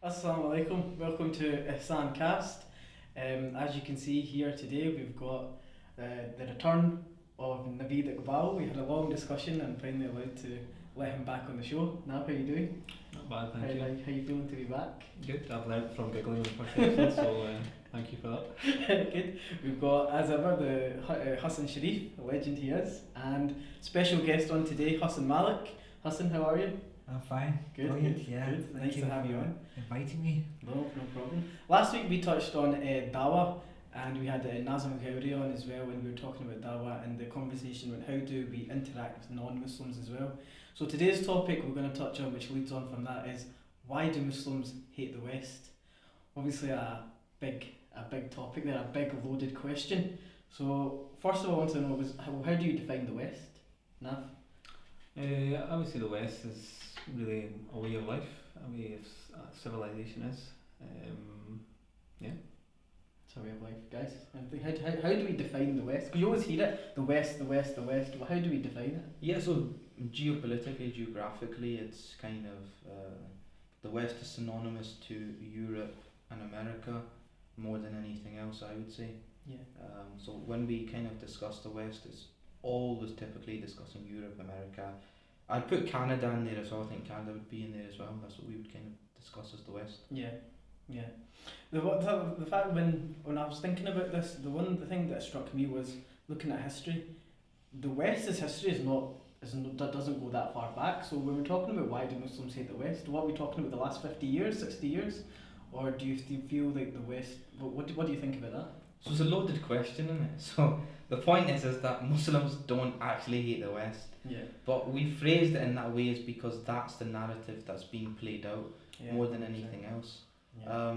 Assalamu alaikum, welcome to IhsanCast. As you can see here today, we've got the return of Naveed Iqbal. We had a long discussion and finally allowed to let him back on the show. Nav, how you doing? Not bad, thank you. How you feeling to be back? Good. I've learnt from giggling in the first episode, so thank you for that. Good. We've got, as ever, the Hassan Sharif, a legend he is, and special guest on today, Hassan Malik. Hassan, how are you? I'm fine. Good, Brilliant. good, Yeah. good. Thank Nice to have you on. Inviting me. No problem. Last week we touched on Dawa, and we had Nazim Ghauri on as well when we were talking about Dawa, and the conversation about how do we interact with non-Muslims as well. So today's topic we're going to touch on, which leads on from that, is why do Muslims hate the West? Obviously a big topic there, a big loaded question. So first of all I want to know was how do you define the West, Nav? I would say the West is really a way of life, a way of civilization is. Yeah. It's a way of life, guys. How do we define the West? Because you always hear it, the West, the West, the West. Well, how do we define it? Yeah, so geopolitically, geographically, it's kind of the West is synonymous to Europe and America more than anything else, I would say. Yeah. So when we kind of discuss the West, it's always typically discussing Europe, America. I'd put Canada in there as well. I think Canada would be in there as well. That's what we would kind of discuss as the West. Yeah. The fact when I was thinking about this, the thing that struck me was looking at history. The West's history that doesn't go that far back. So when we're talking about why do Muslims hate the West, what are we talking about? The last 50 years, 60 years, or do you feel like the West? What do you think about that? So it's a loaded question, isn't it? So the point is that Muslims don't actually hate the West. Yeah. But we phrased it in that way is because that's the narrative that's being played out more than anything else. Yeah.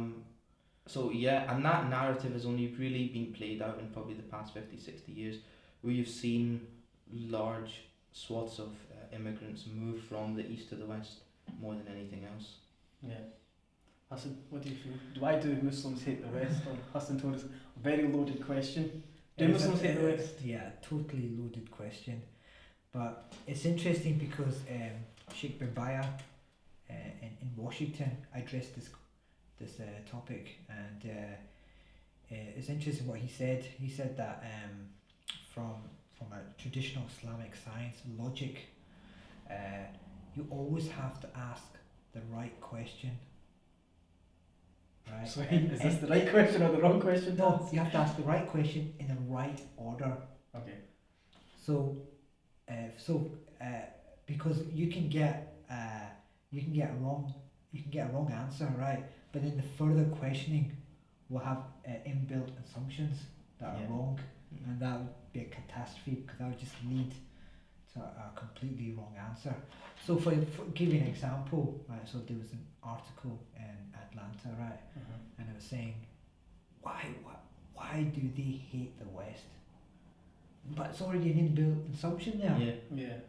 So yeah, and that narrative has only really been played out in probably the past 50, 60 years, where you've seen large swaths of immigrants move from the east to the west more than anything else. Yeah. Hassan, what do you feel? Why do Muslims hate the West? Or Hassan told us a very loaded question. Do Muslims hate the West? Yeah, totally loaded question. But it's interesting because Sheikh Birbaya in Washington addressed this topic, and it's interesting what he said. He said that from a traditional Islamic science logic, you always have to ask the right question. Right. So is this the right question or the wrong question? No, you have to ask the right question in the right order. Okay. So, because you can get a wrong answer, right? But then the further questioning will have inbuilt assumptions that are wrong, and that would be a catastrophe because that would just lead to a completely wrong answer. So, for give you an example, right? So there was an article in Atlanta, right? And it was saying, why do they hate the West? But it's already an inbuilt assumption there. Yeah.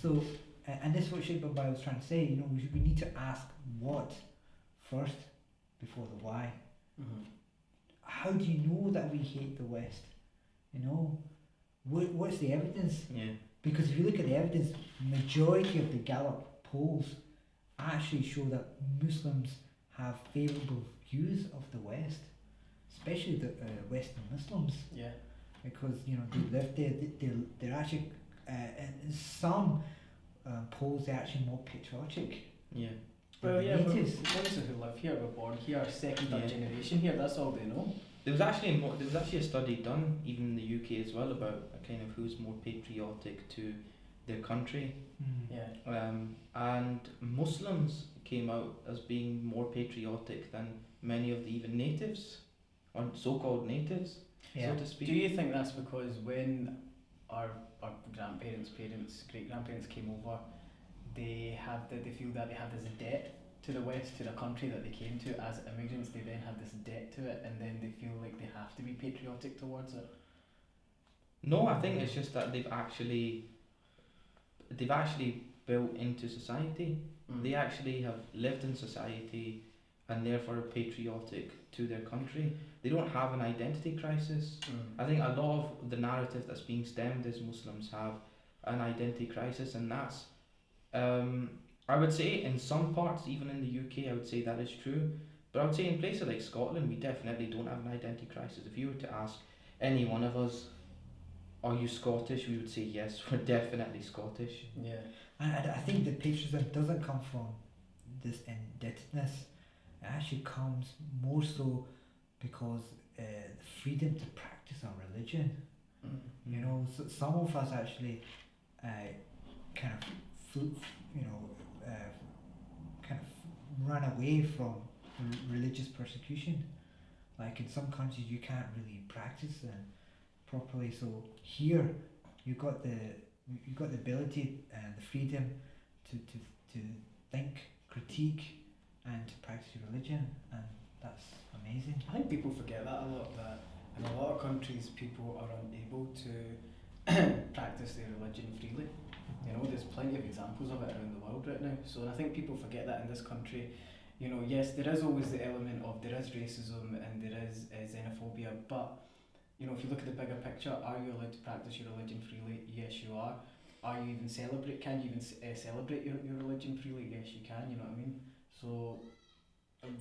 So, and this is what Sheikh Babai was trying to say. We need to ask what first before the why. How do you know that we hate the West? What's the evidence? Yeah. Because if you look at the evidence, majority of the Gallup polls actually show that Muslims have favourable views of the West, especially the Western Muslims. Yeah. Because they live there. They're actually in some polls they're actually more patriotic. Yeah. Well, yeah, natives. But ones who live here, were born here, second, third generation here. That's all they know. There was actually a study done even in the UK as well about kind of who's more patriotic to their country. Yeah. And Muslims came out as being more patriotic than many of the even natives, or so-called natives, so to speak. Do you think that's because when our grandparents, parents, great-grandparents came over, they feel that they have this debt to the West, to the country that they came to as immigrants? They then have this debt to it, and then they feel like they have to be patriotic towards it? No, I think it's just that they've actually built into society. They actually have lived in society and therefore are patriotic to their country. They don't have an identity crisis. I think a lot of the narrative that's being stemmed is Muslims have an identity crisis, and that's I would say in some parts, even in the UK, I would say that is true. But I would say in places like Scotland, we definitely don't have an identity crisis. If you were to ask any one of us, are you Scottish? We would say yes, we're definitely Scottish. Yeah. And I think the patriotism doesn't come from this indebtedness. It actually comes more so because the freedom to practice our religion. Mm. You know, so some of us actually kind of, kind of run away from religious persecution. Like in some countries, you can't really practice properly. So here, you got the ability and the freedom to think, critique, and to practice your religion, and that's amazing. I think people forget that a lot, that in a lot of countries people are unable to practice their religion freely. You know, there's plenty of examples of it around the world right now. So I think people forget that in this country, you know, yes, there is always the element of there is racism and there is xenophobia, but you know, if you look at the bigger picture, are you allowed to practice your religion freely? Yes, you are. Are you even can you even celebrate your religion freely? Yes, you can, you know what I mean? So...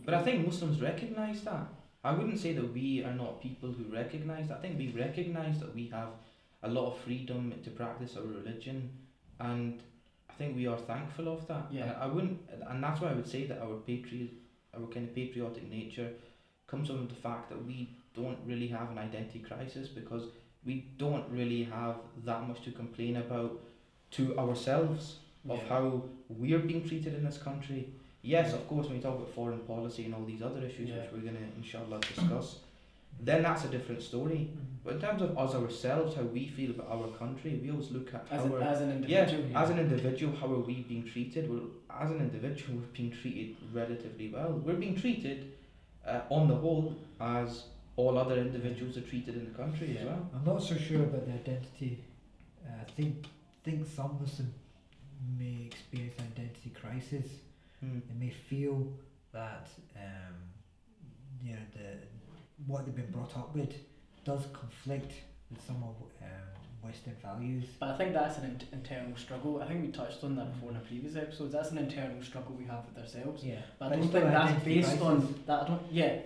But I think Muslims recognise that. I wouldn't say that we are not people who recognise that. I think we recognise that we have a lot of freedom to practice our religion, and I think we are thankful of that. Yeah. And that's why I would say that our kind of patriotic nature comes from the fact that we don't really have an identity crisis, because we don't really have that much to complain about to ourselves of how we're being treated in this country. Yes, of course, when we talk about foreign policy and all these other issues, which we're going to inshallah discuss, then that's a different story. But in terms of us ourselves, how we feel about our country, we always look at as an individual. As an individual, how are we being treated? Well, as an individual, we're being treated relatively well. We're being treated, on the whole, as all other individuals are treated in the country as well. I'm not so sure about the identity. I think some Muslims may experience an identity crisis. They may feel that what they've been brought up with does conflict with some of Western values. But I think that's an internal struggle. I think we touched on that before in a previous episode. That's an internal struggle we have with ourselves. Yeah. But I don't think that's based on that.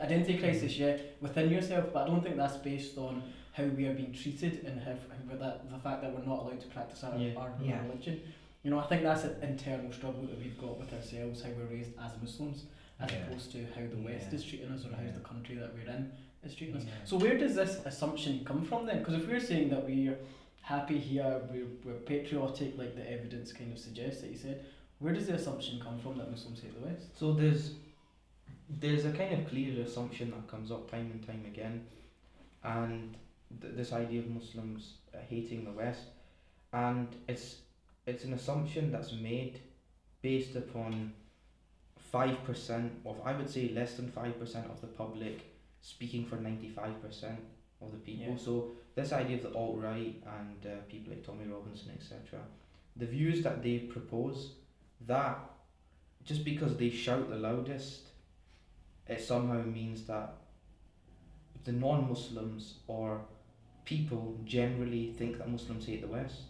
Identity crisis, within yourself. But I don't think that's based on how we are being treated and the fact that we're not allowed to practice our religion. You know, I think that's an internal struggle that we've got with ourselves, how we're raised as Muslims, as opposed to how the West is treating us, or how the country that we're in is treating us. So where does this assumption come from then? Because if we're saying that we're happy here, we're patriotic, like the evidence kind of suggests that you said, where does the assumption come from that Muslims hate the West? So there's a kind of clear assumption that comes up time and time again, and this idea of Muslims hating the West, and it's an assumption that's made based upon 5% of, I would say less than 5% of the public speaking for 95% of the people. So this idea of the alt-right and people like Tommy Robinson, etc., the views that they propose, that just because they shout the loudest, it somehow means that the non-Muslims or people generally think that Muslims hate the West.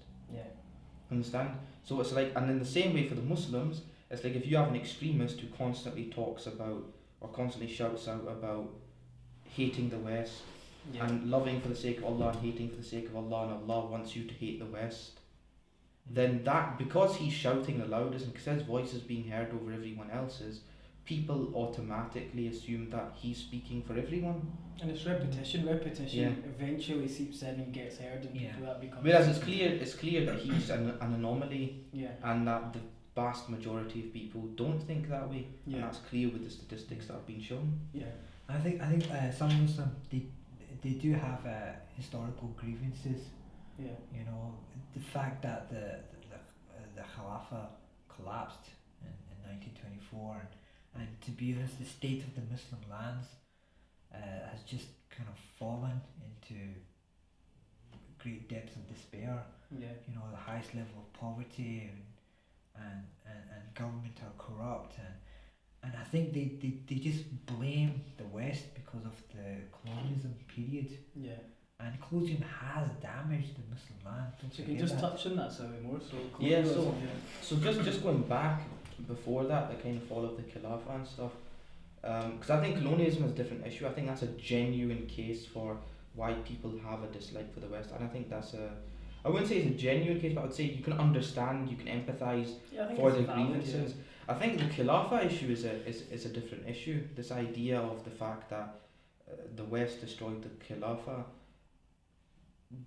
Understand? So it's like, and in the same way for the Muslims, it's like if you have an extremist who constantly talks about or constantly shouts out about hating the West and loving for the sake of Allah and hating for the sake of Allah, and Allah wants you to hate the West, then that, because he's shouting the loudest and because his voice is being heard over everyone else's, people automatically assume that he's speaking for everyone. And it's repetition eventually seeps in and gets heard, and people that becomes... Whereas it's clear that he's an anomaly, and that the vast majority of people don't think that way, and that's clear with the statistics that have been shown. I think some Muslims, they do have historical grievances. You know, the fact that the Khilafah collapsed in 1924, and to be honest, the state of the Muslim lands has just kind of fallen into great depths of despair. You know, the highest level of poverty, and government are corrupt, and I think they just blame the West because of the colonialism period. And colonialism has damaged the Muslim land. So can you just touch on that slightly more? So just going back before that, the kind of fall of the Khilafah and stuff. Because I think colonialism is a different issue. I think that's a genuine case for why people have a dislike for the West, and I think that's I wouldn't say it's a genuine case, but I would say you can understand, you can empathise for the grievances. I think the Khilafah issue is a different issue. This idea of the fact that the West destroyed the Khilafah.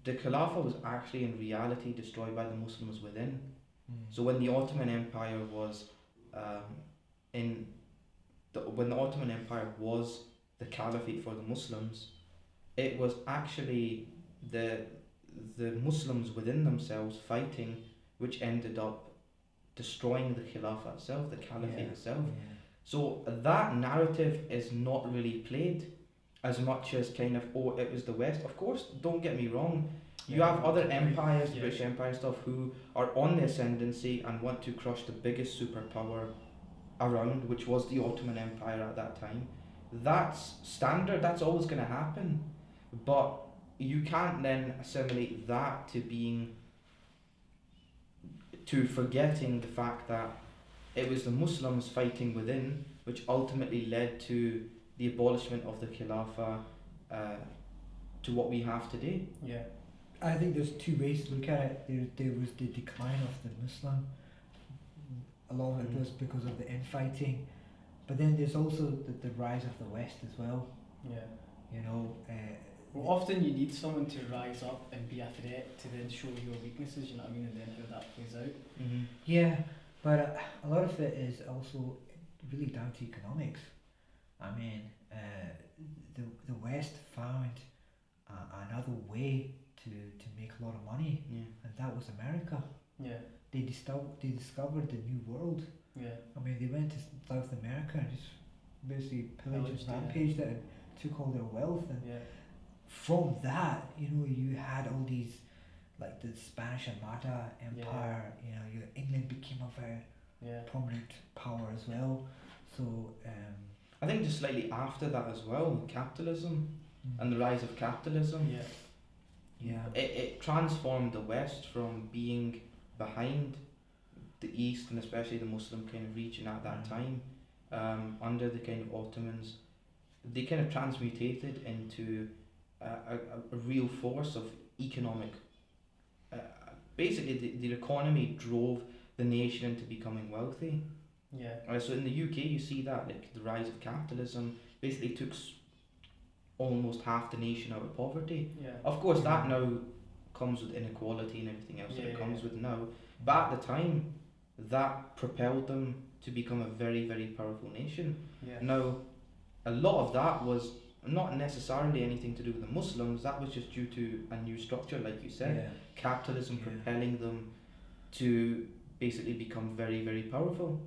The Khilafah was actually in reality destroyed by the Muslims within. So when the Ottoman Empire was when the Ottoman Empire was the caliphate for the Muslims, it was actually the Muslims within themselves fighting, which ended up destroying the Khilafah itself, the caliphate itself. So that narrative is not really played as much as kind of, oh, it was the West. Of course, don't get me wrong, you have other empires, the British Empire stuff, who are on the ascendancy and want to crush the biggest superpower around, which was the Ottoman Empire at that time. That's standard, that's always going to happen. But you can't then assimilate that to forgetting the fact that it was the Muslims fighting within which ultimately led to the abolishment of the Khilafah to what we have today. Yeah. I think there's two ways to look at it. There was the decline of the Muslim. A lot of it was because of the infighting, but then there's also the rise of the West as well. Yeah. You know. Well, often you need someone to rise up and be a threat to then show your weaknesses. You know what I mean, and then how that plays out. Yeah, but a lot of it is also really down to economics. I mean, the West found another way to make a lot of money, and that was America. Yeah. They discovered the New World. Yeah. I mean, they went to South America and just basically pillaged and rampaged it and took all their wealth. And from that, you know, you had all these, like the Spanish Armada Empire. You know, England became a very prominent power as well. So I think just slightly after that as well, capitalism and the rise of capitalism. It transformed the West from being behind the East, and especially the Muslim kind of region at that time, under the kind of Ottomans. They kind of transmutated into a real force of economic. Basically, the economy drove the nation into becoming wealthy. So in the UK, you see that, like, the rise of capitalism basically took almost half the nation out of poverty. Of course, that now comes with inequality and everything else that it comes with now. But at the time, that propelled them to become a very, very powerful nation. Now, a lot of that was not necessarily anything to do with the Muslims. That was just due to a new structure, like you said, capitalism propelling them to basically become very, very powerful.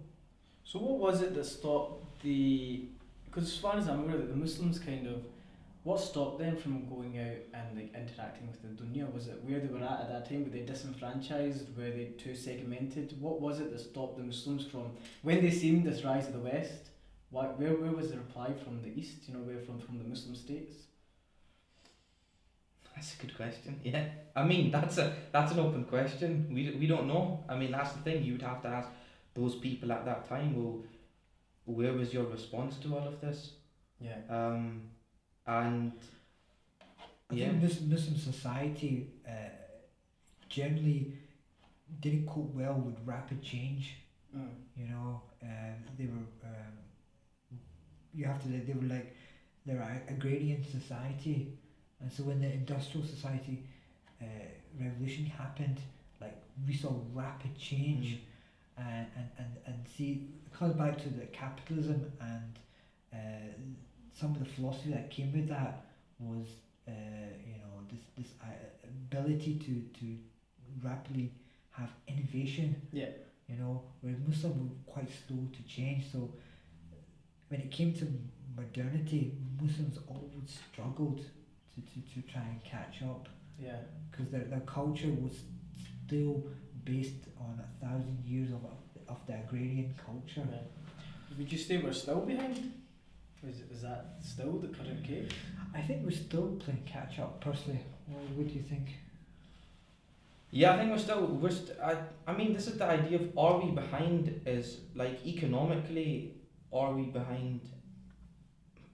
So what was it that stopped because as far as I'm aware, the Muslims kind of, what stopped them from going out and like interacting with the dunya? Was it where they were at that time? Were they disenfranchised? Were they too segmented? What was it that stopped the Muslims from, when they seen this rise of the West, where was the reply from the East? You know, where from the Muslim states? That's a good question. Yeah, I mean, that's an open question. We don't know. I mean, that's the thing. You would have to ask those people at that time. Well, where was your response to all of this? And I think Muslim society generally didn't cope well with rapid change. You know, they were they're an agrarian society, and so when the industrial society revolution happened, like, we saw rapid change, and see, it comes back to the capitalism, and some of the philosophy that came with that was this ability to rapidly have innovation. You know, whereas Muslims were quite slow to change. So when it came to modernity, Muslims always struggled to try and catch up. Because their culture was still based on 1,000 years of the agrarian culture. Would you say we're still behind? Is that still the current case? I think we're still playing catch up, personally. What do you think? Yeah, I think I mean, this is the idea of, are we behind? Is like, economically, are we behind?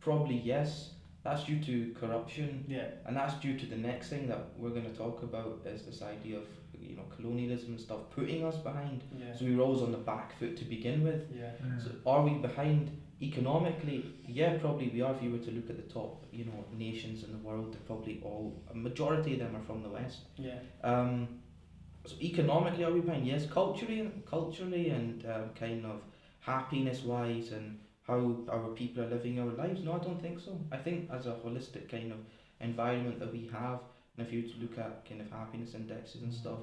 Probably yes. That's due to corruption, Yeah. and that's due to the next thing that we're going to talk about, is this idea of, colonialism and stuff putting us behind. Yeah. So we were always on the back foot to begin with. Yeah. So are we behind economically? Yeah, probably we are. If you were to look at the top, nations in the world, they're probably a majority of them are from the West. Yeah. So economically, are we behind? Yes. Culturally, and kind of happiness wise, and how our people are living our lives. No, I don't think so. I think as a holistic kind of environment that we have, and if you were to look at kind of happiness indexes and stuff,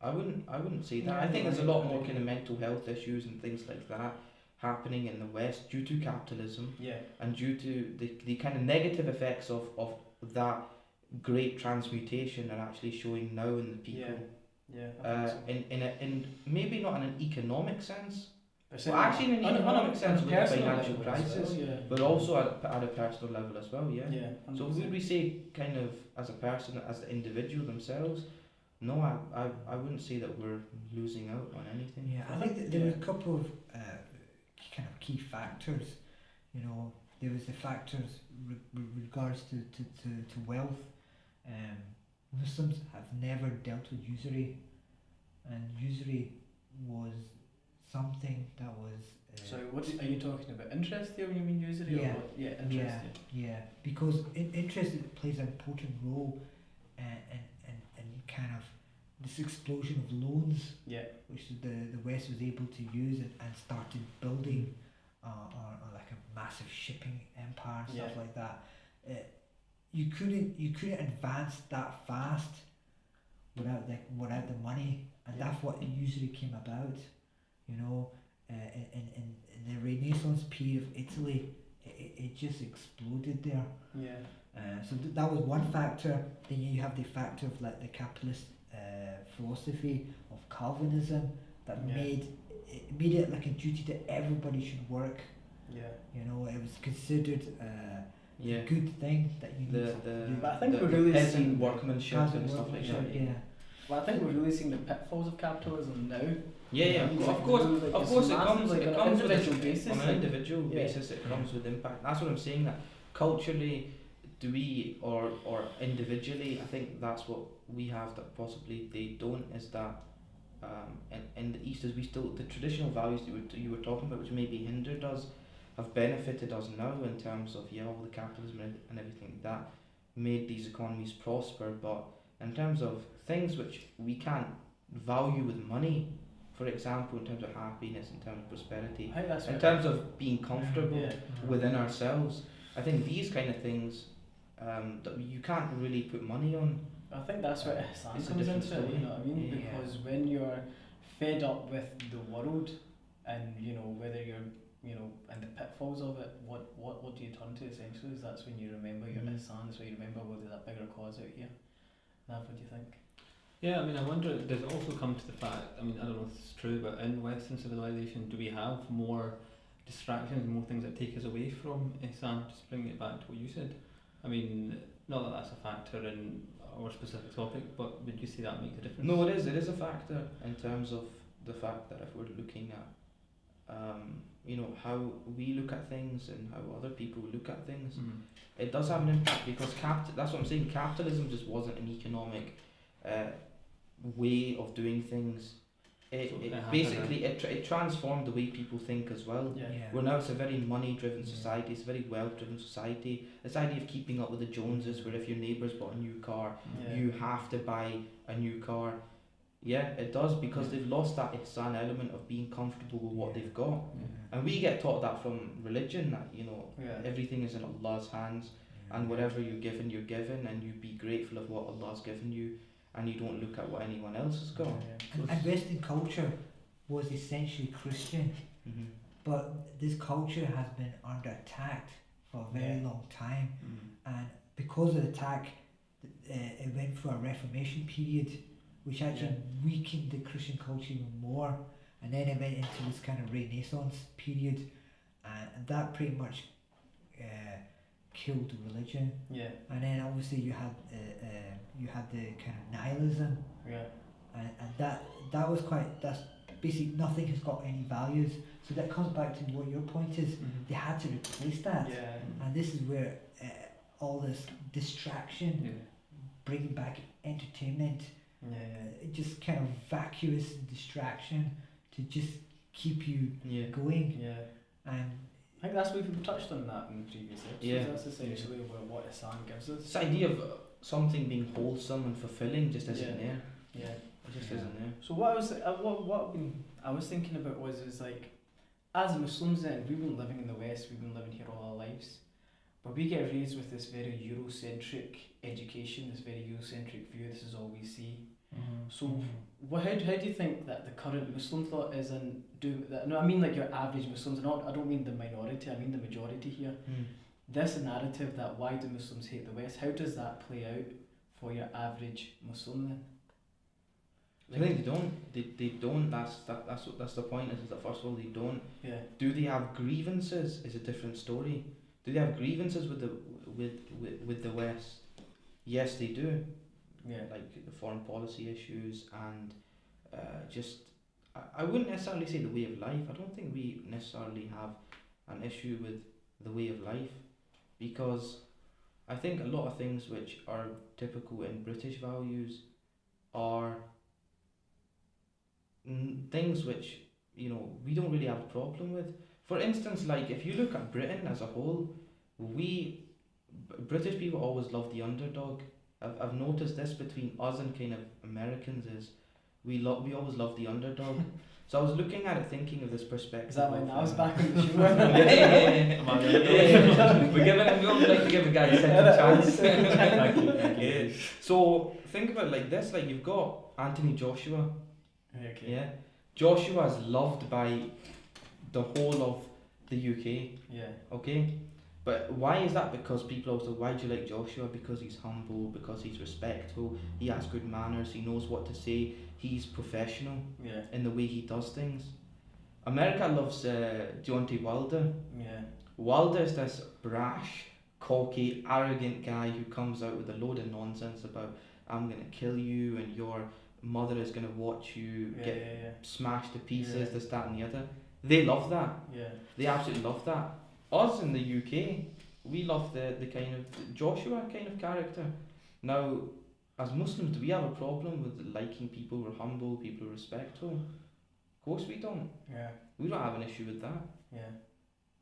I wouldn't say that. Yeah, I think there's a I lot more agree. kind of mental health issues and things like that happening in the West due to capitalism, Yeah. and due to the kind of negative effects of that great transmutation are actually showing now in the people. Yeah. I think so. In maybe not in an economic sense, But well, actually in an economic sense with the personal financial level as crisis, well, yeah. but also at a personal level as well. Yeah. Yeah. So 100%. would we say, kind of as a person, as the individual themselves? No, I wouldn't say that we're losing out on anything. Yeah, I think that there were a couple of kind of key factors. There was the factors with regards to wealth. Muslims have never dealt with usury, and usury was something that was. So what are you talking about? Interest here when you mean usury? Yeah. Or what? Yeah, interest. Yeah, because interest plays an important role in kind of this explosion of loans, Yeah. which the West was able to use and started building or like a massive shipping empire and stuff Yeah. like that. You couldn't advance that fast without the money, and Yeah. that's what usually came about. In the Renaissance period of Italy, it just exploded there. Yeah. So that was one factor. Then you have the factor of like the capitalist philosophy of Calvinism that Yeah. made it like a duty that everybody should work. Yeah. It was considered Yeah. a good thing that you The need to But I think the we're really peasant seeing workmanship Peasant and stuff like workmanship, that. yeah. Well, I think we're really seeing the pitfalls of capitalism now. Yeah, It's of like course, really, like, of it's course, it massive, comes like, on an with individual basis, on an like, individual yeah. basis. It comes with impact. That's what I'm saying. That culturally, do we or individually, I think that's what we have that possibly they don't. Is that in the East, is we still the traditional values that you were talking about, which maybe hindered us, have benefited us now in terms of all the capitalism and everything that made these economies prosper. But in terms of things which we can't value with money, for example, in terms of happiness, in terms of prosperity, I think that's in what- terms of being comfortable Yeah. within ourselves, I think these kind of things that you can't really put money on. I think that's where Ihsan It's a comes different into it, story. you know what I mean? Yeah. Because when you're fed up with the world and, whether you're, and the pitfalls of it, what do you turn to essentially? Is that's when you remember your Ihsan, that's when you remember, well, there's a bigger cause out here. Nav, what do you think? Yeah, I mean, I wonder, does it also come to the fact, I mean, I don't know if it's true, but in Western civilization, do we have more distractions, more things that take us away from Ihsan? Just bringing it back to what you said. I mean, not that that's a factor in our specific topic, but would you say that makes a difference? No, it is a factor in terms of the fact that if we're looking at how we look at things and how other people look at things, it does have an impact, because that's what I'm saying, capitalism just wasn't an economic way of doing things. It transformed the way people think as well. Yeah. Well, now it's a very money-driven society. It's a very wealth-driven society. This idea of keeping up with the Joneses, where if your neighbour's bought a new car, Yeah. you have to buy a new car. Yeah, it does, because they've lost that ihsan element of being comfortable with what they've got. And we get taught that from religion, that Yeah. everything is in Allah's hands, and whatever you're given, and you be grateful of what Allah's given you, and you don't look at what anyone else has got. And Western culture was essentially Christian, Mm-hmm. but this culture has been under attack for a very Yeah. long time, and because of the attack, it went through a Reformation period, which actually weakened the Christian culture even more, and then it went into this kind of Renaissance period, and that pretty much killed religion. Yeah. And then obviously you had the kind of nihilism, Yeah. and that was quite, that's basically nothing has got any values. So that comes back to what your point is. They had to replace that, Yeah. and this is where all this distraction, Yeah. bringing back entertainment, just kind of vacuous distraction to just keep you Yeah. going. Yeah. And I think that's we've touched on that in previous episodes. Yeah. That's essentially what Ihsan gives us. This idea of something being wholesome and fulfilling just isn't Yeah. there. Yeah. It just isn't there. So what I was thinking about was like, as Muslims then, we've been living in the West, we've been living here all our lives, but we get raised with this very Eurocentric education, this very Eurocentric view. This is all we see. So how do you think that the current Muslim thought is in doing that? No, I mean like your average Muslims. I don't mean the minority. I mean the majority here. This narrative that why do Muslims hate the West? How does that play out for your average Muslim then? I think they don't. They don't. That's the point. Is that first of all they don't. Yeah. Do they have grievances? Is a different story. Do they have grievances with the West? Yes, they do. Yeah. Like the foreign policy issues and just I wouldn't necessarily say the way of life. I don't think we necessarily have an issue with the way of life, because I think a lot of things which are typical in British values are things which we don't really have a problem with. For instance, like if you look at Britain as a whole, British people always love the underdog. I've noticed this between us and kind of Americans is we always love the underdog. So I was looking at it thinking of this perspective. Is that why of, now I was back on the show? We always like to give a guy a second chance. Thank you. So think about it like this, like you've got Anthony Joshua. Okay. Yeah. Joshua is loved by the whole of the UK. Yeah. Okay? But why is that? Because people also, why do you like Joshua? Because he's humble, because he's respectful, he has good manners, he knows what to say, he's professional Yeah. in the way he does things. America loves Deontay Wilder. Yeah. Wilder is this brash, cocky, arrogant guy who comes out with a load of nonsense about, I'm going to kill you and your mother is going to watch you get smashed to pieces, this, that and the other. They love that. Yeah. They absolutely love that. Us in the UK, we love the kind of Joshua kind of character. Now, as Muslims, do we have a problem with liking people who are humble, people who are respectful? Of course we don't. Yeah. We don't have an issue with that. Yeah.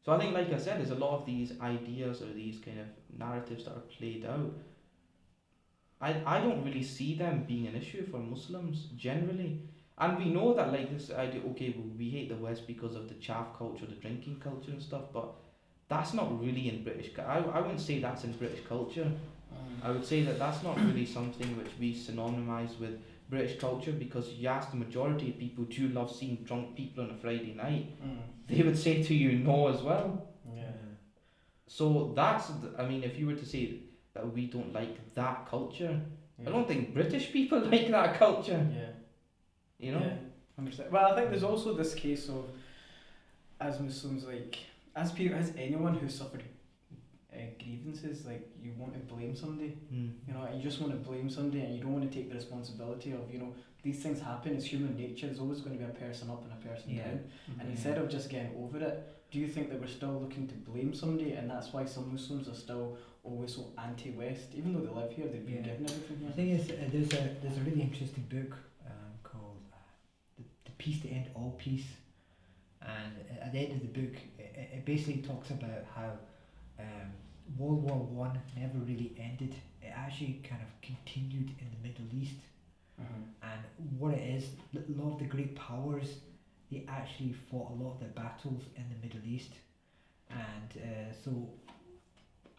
So I think, like I said, there's a lot of these ideas or these kind of narratives that are played out. I don't really see them being an issue for Muslims generally. And we know that like this idea, okay, well, we hate the West because of the chaff culture, the drinking culture and stuff, but that's not really in British. I wouldn't say that's in British culture. I would say that that's not really something which we synonymise with British culture, because you ask the majority of people, do you love seeing drunk people on a Friday night? They would say to you, no as well. Yeah. So that's, I mean, if you were to say that we don't like that culture, I don't think British people like that culture. Yeah. You know? Yeah. 100%. Well, I think there's also this case of, as Muslims, like, as anyone who suffered grievances, like, you want to blame somebody, you know, and you just want to blame somebody and you don't want to take the responsibility of, these things happen, it's human nature, there's always going to be a person up and a person down, and instead of just getting over it, do you think that we're still looking to blame somebody, and that's why some Muslims are still always so anti-West, even though they live here, they've been given everything here? The thing is, there's a really interesting book called The Peace to End All Peace, and at the end of the book it basically talks about how World War One never really ended. It actually kind of continued in the Middle East, and what it is, a lot of the great powers, they actually fought a lot of their battles in the Middle East, and so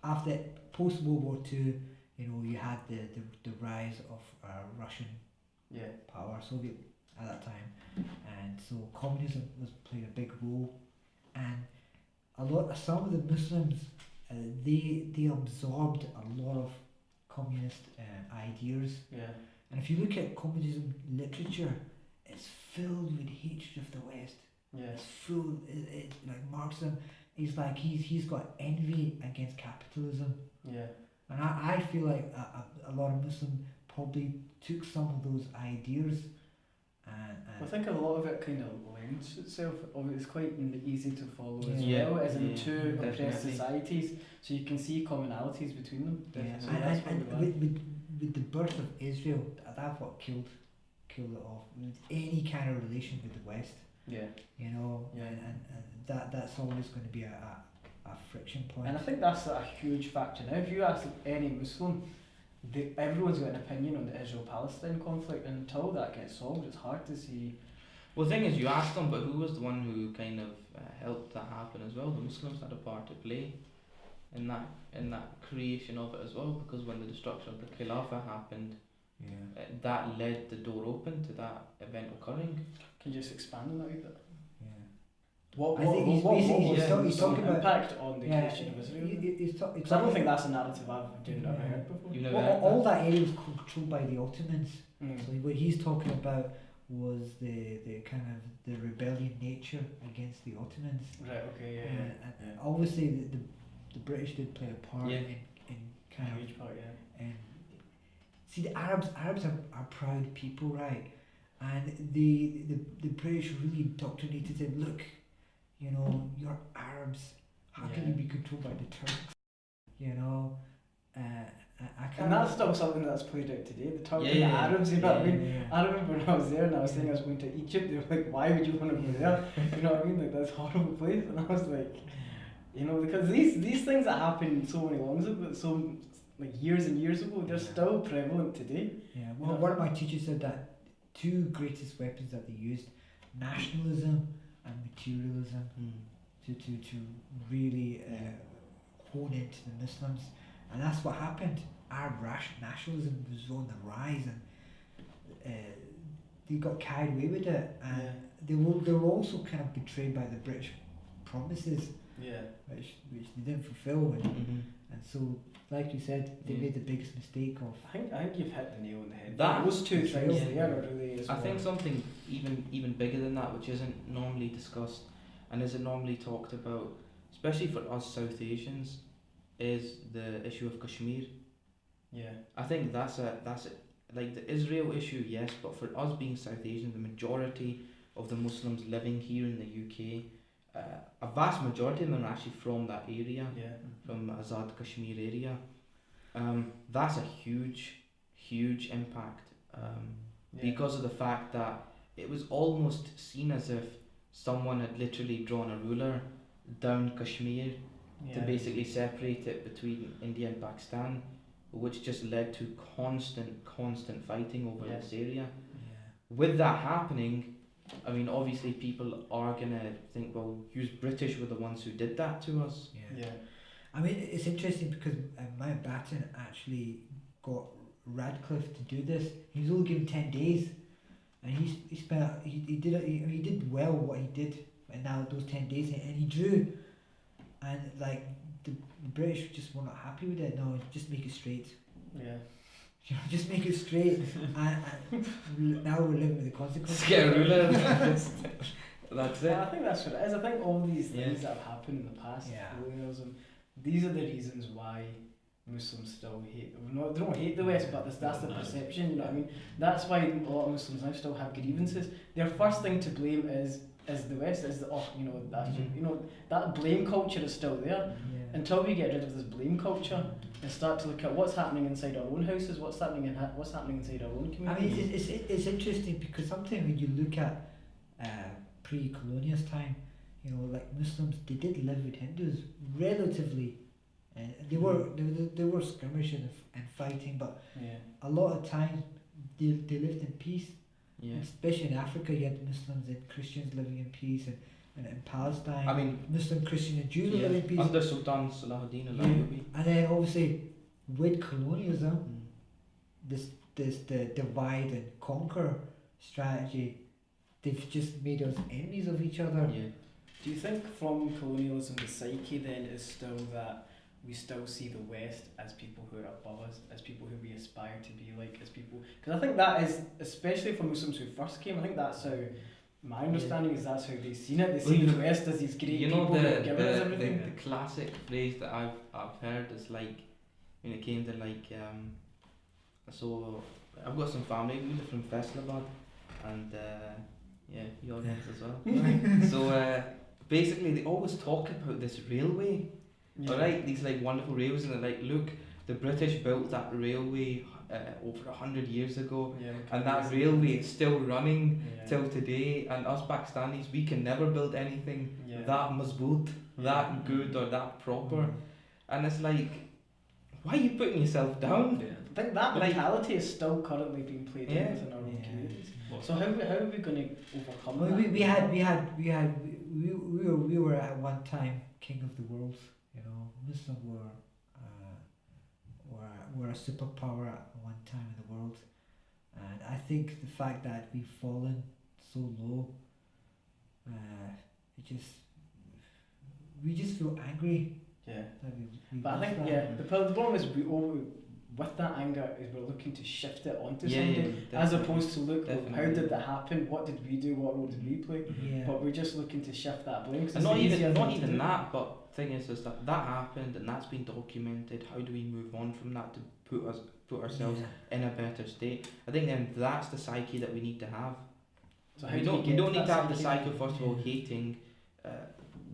after post World War Two, you had the rise of Russian power, Soviet at that time, and so communism was played a big role, and some of the Muslims they absorbed a lot of communist ideas. Yeah. And if you look at communism literature, it's filled with hatred of the West. Yeah. It's full. It's like Marxism. He's got envy against capitalism. Yeah. And I feel like a lot of Muslims probably took some of those ideas I think a lot of it kind of lends itself. It's quite easy to follow as Yeah. well, as in Yeah, two oppressed definitely. societies, so you can see commonalities between them. Yeah, So and, that's and, and probably why. with the birth of Israel, that's what killed it off. With any kind of relation with the West, Yeah. you know, Yeah. and that's always going to be a friction point. And I think that's a huge factor now. If you ask any Muslim, everyone's got an opinion on the Israel-Palestine conflict, and until that gets solved, it's hard to see. Well, the thing is, you asked them, but who was the one who kind of helped that happen as well? The Muslims had a part to play in that creation of it as well, because when the destruction of the Khilafah happened, yeah. that led the door open to that event occurring. Can you just expand on that a wee bit? Yeah. What I think he's basically- was he's the talking about- impact on the Yeah, creation of Israel? he's Because I don't think that's a narrative I've never Yeah. heard before. You've never Well, heard all that? that area was controlled by the Ottomans. Mm. So what he's talking about was the kind of the rebellion nature against the Ottomans. Right. Okay. Yeah. And obviously the British did play a part Yeah. in kind A of huge part. Yeah. see the Arabs are proud people, right? And the British really indoctrinated them. Look, you know, you're Arabs. How can Yeah. you be controlled by the Turks? You know, I can't. And that's still something that's played out today. The Turks Yeah, and the yeah, Arabs, you know what I mean? Yeah. I remember when I was there and I was saying I was going to Egypt, they were like, why would you want to go there? You know what I mean? Like, that's a horrible place. And I was like, you know, because these things that happened so many long ago, so like years and years ago, they're still prevalent today. Yeah, well, one of my teachers said that two greatest weapons that they used, nationalism and materialism, to really hone into the Muslims, and that's what happened. Arab nationalism was on the rise, and they got carried away with it, and they were also kind of betrayed by the British promises, Yeah. which they didn't fulfil, Mm-hmm. and so, like you said, they made the biggest mistake of. I think you've hit the nail on the head. That- Those two things Yeah. there are really is I think what- something even bigger than that, which isn't normally discussed and isn't normally talked about, especially for us South Asians, is the issue of Kashmir. Yeah. I think that's like the Israel issue, yes, but for us being South Asian, the majority of the Muslims living here in the UK, a vast majority of them are actually from that area, Yeah. from Azad Kashmir area. That's a huge impact because of the fact that it was almost seen as if someone had literally drawn a ruler down Kashmir to basically separate it between India and Pakistan, which just led to constant fighting over Yeah. this area. Yeah. With that happening, I mean, obviously people are gonna think, well, you British were the ones who did that to us. Yeah. Yeah. I mean, it's interesting because Mountbatten actually got Radcliffe to do this. He was only given 10 days, and he did well what he did. And now those 10 days, and he drew, and like the British just were not happy with it. No, just make it straight. Yeah. You know, just make it straight. and now we're living with the consequences. Get a ruler. That's Well, I it. think that's what it is. I think all these things that have happened in the past, Yeah. colonialism, these are the reasons why Muslims still hate. They don't hate the West, but that's the perception. You know what I mean? That's why a lot of Muslims now still have grievances. Their first thing to blame is the West. Is that blame culture is still there. Yeah. Until we get rid of this blame culture and start to look at what's happening inside our own houses, what's happening inside our own I communities. mean, it's interesting because sometimes when you look at pre-colonialist time, you know, like Muslims, they did live with Hindus relatively, and they were skirmishing and fighting, but Yeah. a lot of times they lived in peace. Yeah. Especially in Africa, you had Muslims and Christians living in peace, and in Palestine, I mean, Muslim, Christian, and Jews yeah, living in peace. under Sultan Salahuddin Yeah. al-Ayyubi. And then obviously with colonialism, this the divide and conquer strategy, they've just made us enemies of each other. Yeah. Do you think from colonialism the psyche then is still that we still see the West as people who are above us, as people who we aspire to be like, as people? Because I think that is, especially for Muslims who first came, I think that's how, my understanding is that's how they've seen it. They see the West as these great You know people who have given us the everything. classic phrase that I've heard is like when it came to like so I've got some family, we live from Faisalabad, and the audience as well. So basically, they always talk about this railway. Alright, these like wonderful railways, and they're like, look, the British built that railway over 100 years ago, and that railway is still running till today. And us Pakistanis, we can never build anything that mazboot, that good or that proper. And it's like, why are you putting yourself down? I think that mentality is still currently being played out within our own communities. So how are we going to overcome that? We were at one time king of the world. You know, Muslims were a superpower at one time in the world, and I think the fact that we've fallen so low, we just feel angry. Yeah. That we But I think the problem is with that anger is we're looking to shift it onto something as opposed to look, how did that happen? What did we do? What role did we play? Yeah. But we're just looking to shift that blame. And not even that, but thing is that happened and that's been documented. How do we move on from that to put ourselves in a better state? I think then that's the psyche that we need to have. So you don't need to have the psyche of first of all hating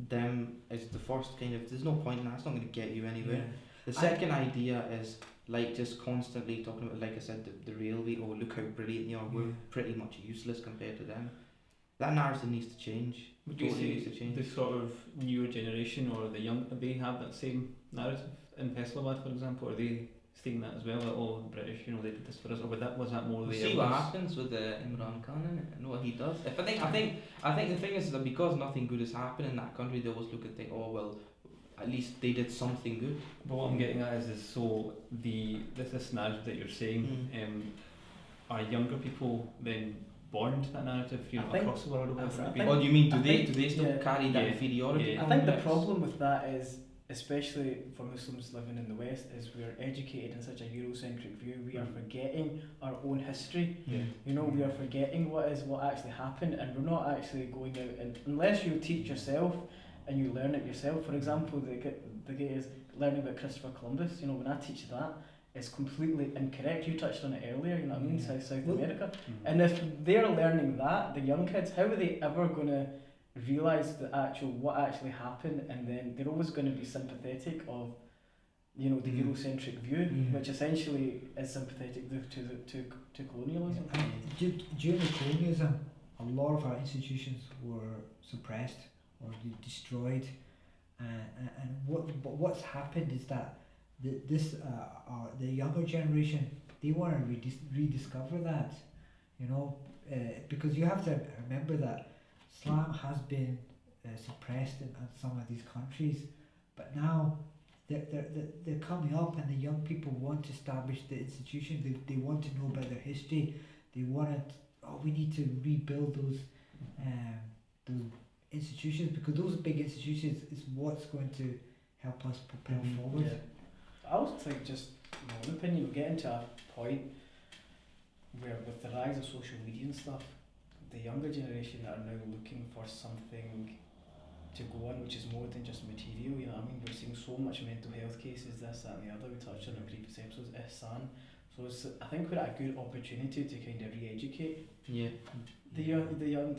them as the first kind of. There's no point in that. It's not going to get you anywhere. The second idea is like just constantly talking about, like I said, the railway. Oh, look how brilliant they are. We're pretty much useless compared to them. That narrative needs to change. Would you say the sort of newer generation or the young, they have that same narrative in Islamabad, for example? Are they seeing that as well? That the British, they did this for us, or was that more? See what happens with Imran Khan, innit? And what he does. I think the thing is that because nothing good has happened in that country, they always look and think, oh well, at least they did something good. But what I'm getting at is so this narrative that you're saying, are younger people then born to that narrative across the world? What do you mean? Do they still carry that inferiority? I think the problem with that is, especially for Muslims living in the West, is we're educated in such a Eurocentric view. We are forgetting our own history. We are forgetting what actually happened, and we're not actually going out and unless you teach yourself and you learn it yourself. For example, the gate is learning about Christopher Columbus. When I teach that, it's completely incorrect. You touched on it earlier, South America. And if they're learning that, the young kids, how are they ever going to realise what actually happened? And then they're always going to be sympathetic of, the Eurocentric view, which essentially is sympathetic to colonialism. During colonialism, a lot of our institutions were suppressed or destroyed, and what's happened is that the younger generation, they want to rediscover that, because you have to remember that Islam has been suppressed in some of these countries, but now they're coming up, and the young people want to establish the institution. They want to know about their history. They want we need to rebuild those institutions, because those big institutions is what's going to help us propel forward. I also think, just my own opinion, we're getting to a point where with the rise of social media and stuff, the younger generation are now looking for something to go on which is more than just material, We're seeing so much mental health cases, this, that and the other. We touched on in previous episodes, Ihsan. So I think we're at a good opportunity to kind of re-educate the young,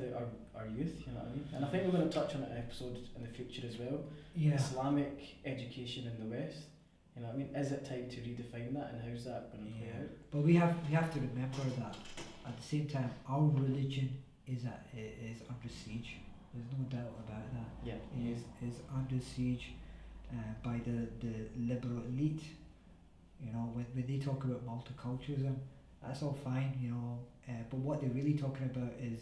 our youth, And I think we're going to touch on an episode in the future as well. Islamic education in the West. Is it time to redefine that, and how's that going to play out? But we have to remember that at the same time, our religion is under siege. There's no doubt about that. It is under siege by the liberal elite. When they talk about multiculturalism, that's all fine, but what they're really talking about is,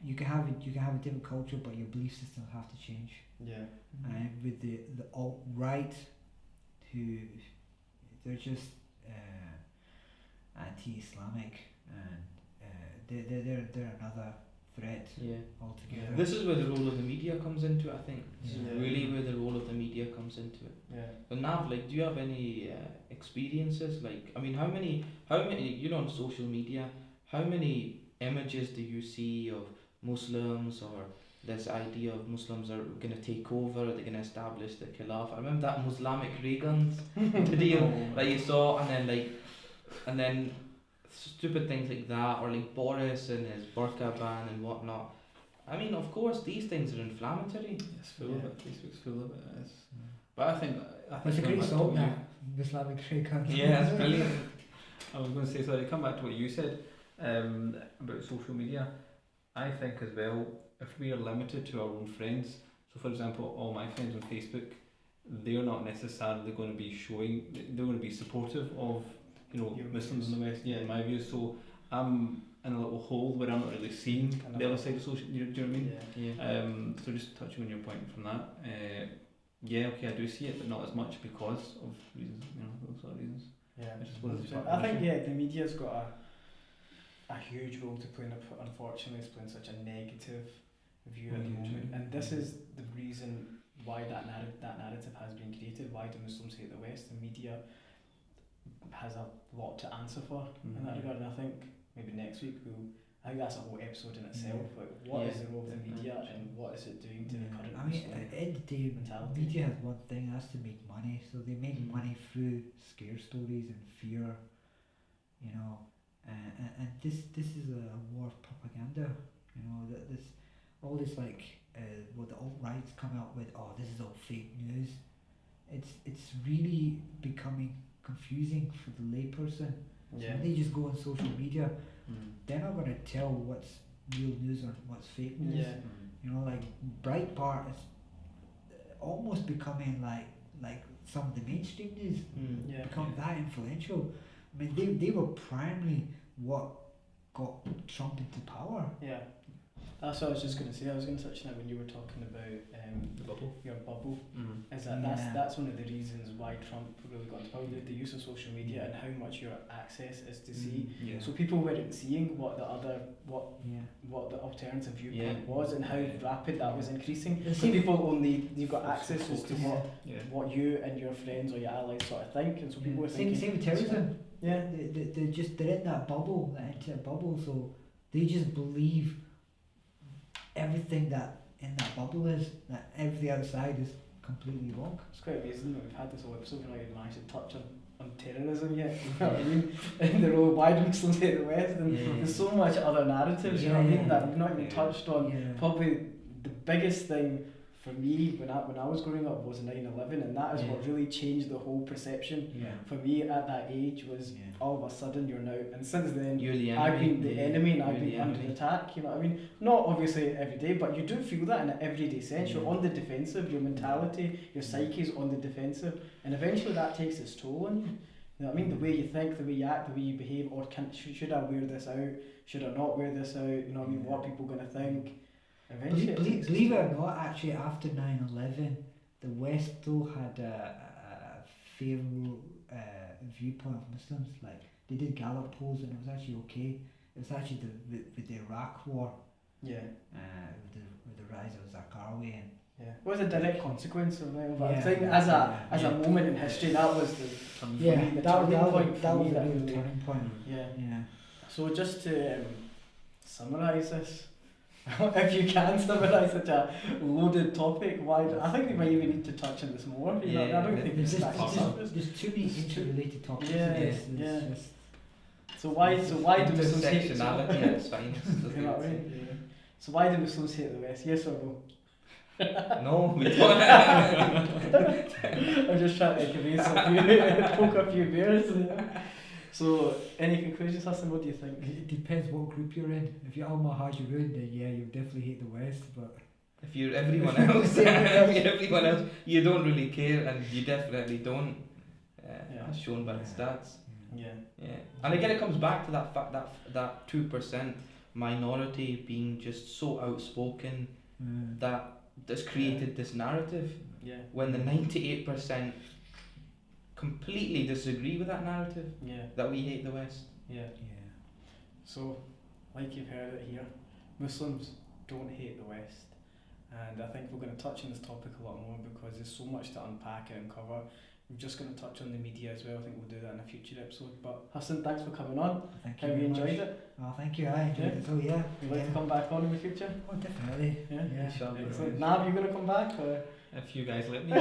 you can have a different culture, but your belief systems have to change. And with the alt-right, who they're just anti-Islamic, and they're another threat altogether. This is where the role of the media comes into it, I think. This is really where the role of the media comes into it. But Nav, do you have any experiences? How many on social media, how many images do you see of Muslims, or this idea of Muslims are going to take over, they're going to establish the Khilafah? I remember that Muslimic ray guns video that you saw, and then stupid things like that, or like Boris and his burqa ban and whatnot. I mean, of course, these things are inflammatory. It's full of it. Facebook's full of it. But I think It's a going great back to song, what you- that Islamic Trade country. Yeah, it's brilliant. I was going to say, sorry, come back to what you said about social media. I think as well, if we are limited to our own friends, so for example, all my friends on Facebook, they're not necessarily going to be showing, they're going to be supportive of, Your Muslims views. in the West, in my views. So I'm in a little hole where I'm not really seeing the other side of social, do you know what I mean? Yeah. So just touching on your point from that, yeah, okay, I do see it, but not as much because of reasons, those sort of reasons. Yeah, I suppose it's part I of the think issue. the media's got a huge role to play. Unfortunately, it's playing such a negative view at the moment, and this is the reason why that narrative has been created. Why do Muslims hate the West? The media has a lot to answer for in that regard, and I think maybe next week I think that's a whole episode in itself. Like, what is the role of the media and what is it doing to the current I mean, Muslim at the end of the day, mentality? media has one thing, that's to make money. So they make money through scare stories and fear, and this is a war of propaganda. That this all this what the alt-rights come out with. Oh, this is all fake news. It's really becoming confusing for the layperson. So when they just go on social media, they're not going to tell what's real news or what's fake news. Like Breitbart is almost becoming like some of the mainstream news. Become that influential. I mean, they were primarily what got Trump into power. Yeah, that's what I was just going to say. I was going to touch on it when you were talking about The bubble. your bubble. Is that Yeah. that's one of the reasons why Trump really got into power, the use of social media and how much your access is to see. Yeah. So people weren't seeing what the Yeah. what the alternative viewpoint Yeah. was and how rapid that was increasing. The So same- people only you've got access as to Yeah. what you and your friends or your allies sort of think, and so people were Same thinking. with terrorism. Yeah. They're in that bubble, that internet bubble, so they just believe everything that in that bubble is, that everything outside is completely wrong. It's quite amazing that we've had this whole episode and not even managed to touch on terrorism yet. You know what I mean? And the role why do Muslims hate the West? And there's so much other narratives, you know what I mean, that we've not even touched on. Probably the biggest thing for me when I was growing up was 9/11, and that is what really changed the whole perception for me at that age. Was all of a sudden you're now, and since then You're the enemy. I've been the enemy and I've You're been the under enemy. attack, you know what I mean? Not obviously every day, but you do feel that in an everyday sense. You're on the defensive, your mentality, your psyche's on the defensive, and eventually that takes its toll on you. You know what I mean? The way you think, the way you act, the way you behave, or should I wear this out? Should I not wear this out? You know what I mean? What are people going to think? Eventually it takes Believe it its or not, actually after 9/11, the West still had a favourable viewpoint of Muslims. Like they did Gallup polls and it was actually okay. It was actually with the Iraq War, yeah. with the rise of Zarqawi and Yeah, it was a direct consequence of it. But I Yeah, think as a moment in history, that was the yeah, the that was turning point the for me, that real really- turning point. yeah. Yeah. So just to summarise this, if you can summarise such a loaded topic, why? I think we might even need to touch on this more. You know, I don't think There's it's just that surface. there's too many interrelated topics. Yeah, in this. It's yeah. just- So why do Muslims hate? Intersectionality at its finest. You know what I mean? Yeah. So why do Muslims hate the West? Yes or no? No, we don't. I'm just trying to poke a few bears. So, any conclusions, Hassan? What do you think? It depends what group you're in. If you're Al-Muhajirun, then yeah, you definitely hate the West. But If you're everyone else, everyone else, you don't really care, and you definitely don't. As shown by the stats. Yeah. Yeah, and again, it comes back to that fact that 2% minority being just so outspoken that's created this narrative. Yeah. When the 98% completely disagree with that narrative, Yeah. that we hate the West. Yeah. So, like you've heard it here, Muslims don't hate the West. And I think we're going to touch on this topic a lot more because there's so much to unpack and uncover. We're just going to touch on the media as well. I think we'll do that in a future episode. But Hassan, thanks for coming on. Thank you. Have you very enjoyed much. it? Oh, thank you. I enjoyed Yeah. it. So yeah. Would you like to come back on in the future? Oh, definitely. Yeah. Inshallah. Excellent. Nav, you going to come back? Or? If you guys let me.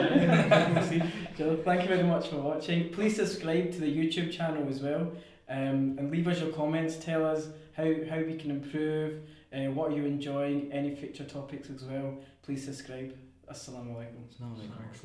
So, thank you very much for watching. Please subscribe to the YouTube channel as well. And leave us your comments. Tell us how we can improve. What are you enjoying? Any future topics as well? Please subscribe. Assalamu alaikum. Thanks,